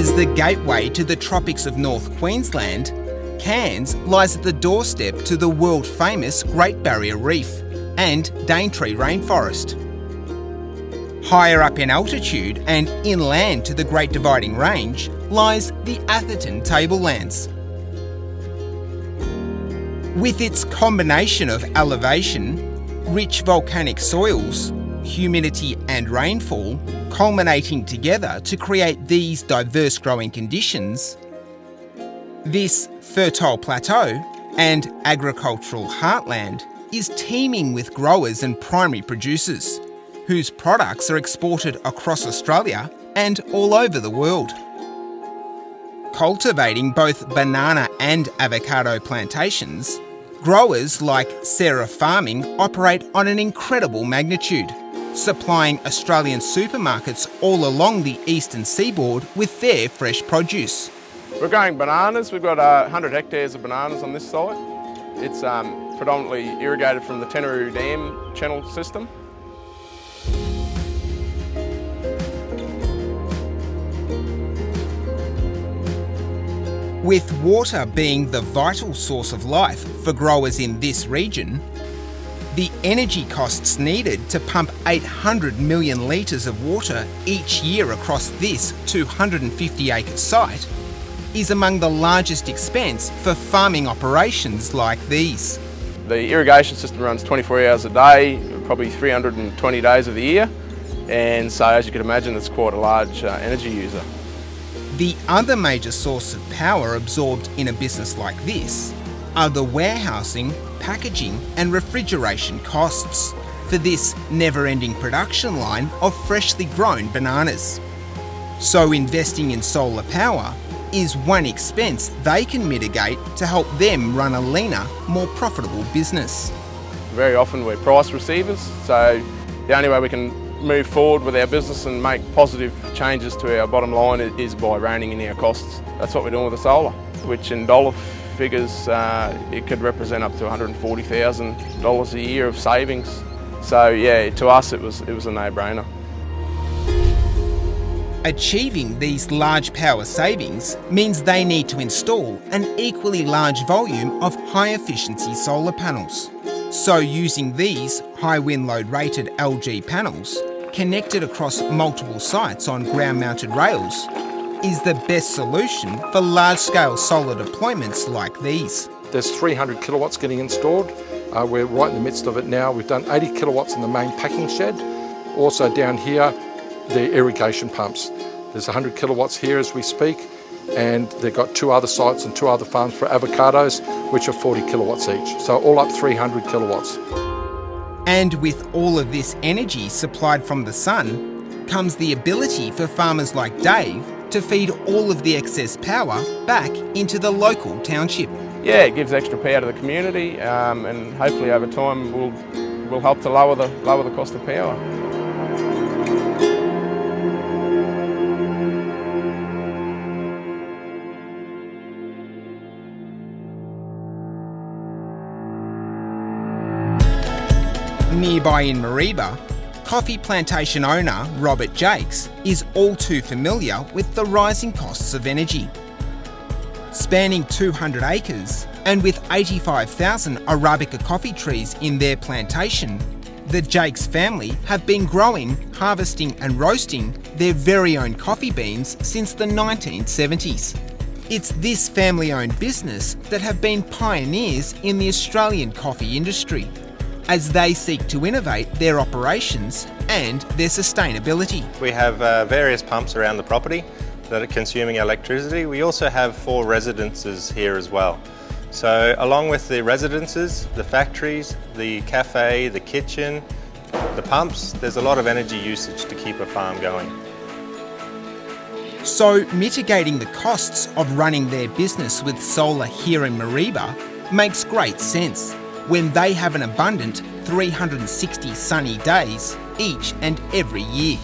As the gateway to the tropics of North Queensland, Cairns lies at the doorstep to the world-famous Great Barrier Reef and Daintree rainforest. Higher up in altitude and inland to the Great Dividing Range lies the Atherton Tablelands. With its combination of elevation, rich volcanic soils, humidity and rainfall culminating together to create these diverse growing conditions, this fertile plateau and agricultural heartland is teeming with growers and primary producers, whose products are exported across Australia and all over the world. Cultivating both banana and avocado plantations, growers like Sarah Farming operate on an incredible magnitude, supplying Australian supermarkets all along the eastern seaboard with their fresh produce. We're growing bananas. We've got 100 hectares of bananas on this site. It's predominantly irrigated from the Tenaroo Dam channel system. With water being the vital source of life for growers in this region, the energy costs needed to pump 800 million litres of water each year across this 250-acre site is among the largest expense for farming operations like these. The irrigation system runs 24 hours a day, probably 320 days of the year, and so as you can imagine it's quite a large energy user. The other major source of power absorbed in a business like this are the warehousing, packaging and refrigeration costs for this never-ending production line of freshly grown bananas. So investing in solar power is one expense they can mitigate to help them run a leaner, more profitable business. Very often we're price receivers, so the only way we can move forward with our business and make positive changes to our bottom line is by reining in our costs. That's what we're doing with the solar, which in dollar figures it could represent up to $140,000 a year of savings. So yeah, to us it was a no-brainer. Achieving these large power savings means they need to install an equally large volume of high-efficiency solar panels. So using these high wind load rated LG panels, connected across multiple sites on ground-mounted rails, is the best solution for large-scale solar deployments like these. There's 300 kilowatts getting installed. We're right in the midst of it now. We've done 80 kilowatts in the main packing shed. Also down here, the irrigation pumps. There's 100 kilowatts here as we speak, and they've got 2 other sites and 2 other farms for avocados, which are 40 kilowatts each. So all up 300 kilowatts. And with all of this energy supplied from the sun, comes the ability for farmers like Dave to feed all of the excess power back into the local township. Yeah, it gives extra power to the community, and hopefully over time will help to lower the cost of power. Nearby in Mareeba, coffee plantation owner Robert Jakes is all too familiar with the rising costs of energy. Spanning 200 acres and with 85,000 Arabica coffee trees in their plantation, the Jakes family have been growing, harvesting and roasting their very own coffee beans since the 1970s. It's this family-owned business that have been pioneers in the Australian coffee industry, as they seek to innovate their operations and their sustainability. We have various pumps around the property that are consuming electricity. We also have 4 residences here as well. So along with the residences, the factories, the cafe, the kitchen, the pumps, there's a lot of energy usage to keep a farm going. So mitigating the costs of running their business with solar here in Mareeba makes great sense when they have an abundant 360 sunny days each and every year.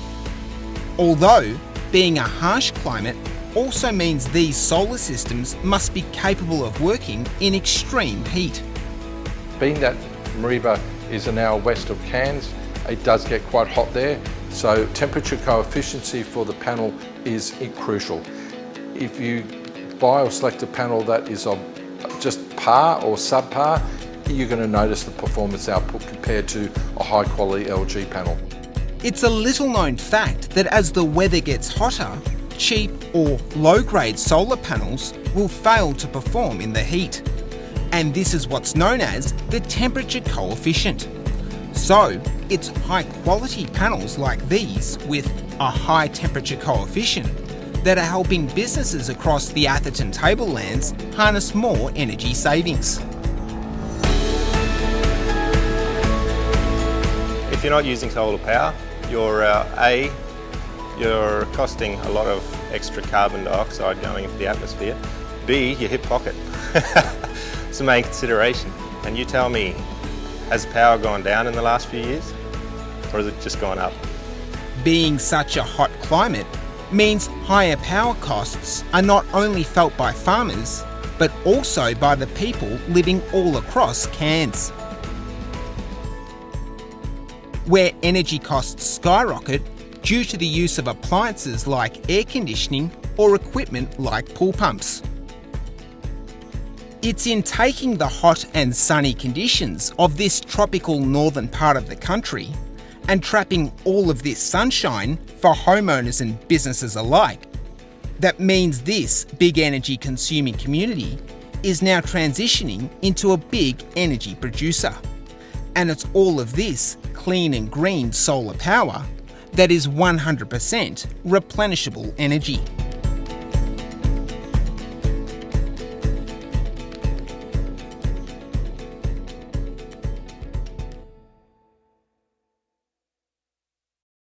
Although being a harsh climate also means these solar systems must be capable of working in extreme heat. Being that Mareeba is an hour west of Cairns, it does get quite hot there, so temperature coefficient for the panel is crucial. If you buy or select a panel that is of just par or subpar, you're going to notice the performance output compared to a high quality LG panel. It's a little known fact that as the weather gets hotter, cheap or low-grade solar panels will fail to perform in the heat. And this is what's known as the temperature coefficient. So, it's high-quality panels like these with a high temperature coefficient that are helping businesses across the Atherton tablelands harness more energy savings. If you're not using solar power, you're costing a lot of extra carbon dioxide going into the atmosphere. B, your hip pocket. It's the main consideration. And you tell me, has power gone down in the last few years, or has it just gone up? Being such a hot climate means higher power costs are not only felt by farmers, but also by the people living all across Cairns. Where energy costs skyrocket due to the use of appliances like air conditioning or equipment like pool pumps. It's in taking the hot and sunny conditions of this tropical northern part of the country and trapping all of this sunshine for homeowners and businesses alike that means this big energy consuming community is now transitioning into a big energy producer. And it's all of this clean and green solar power that is 100% replenishable energy.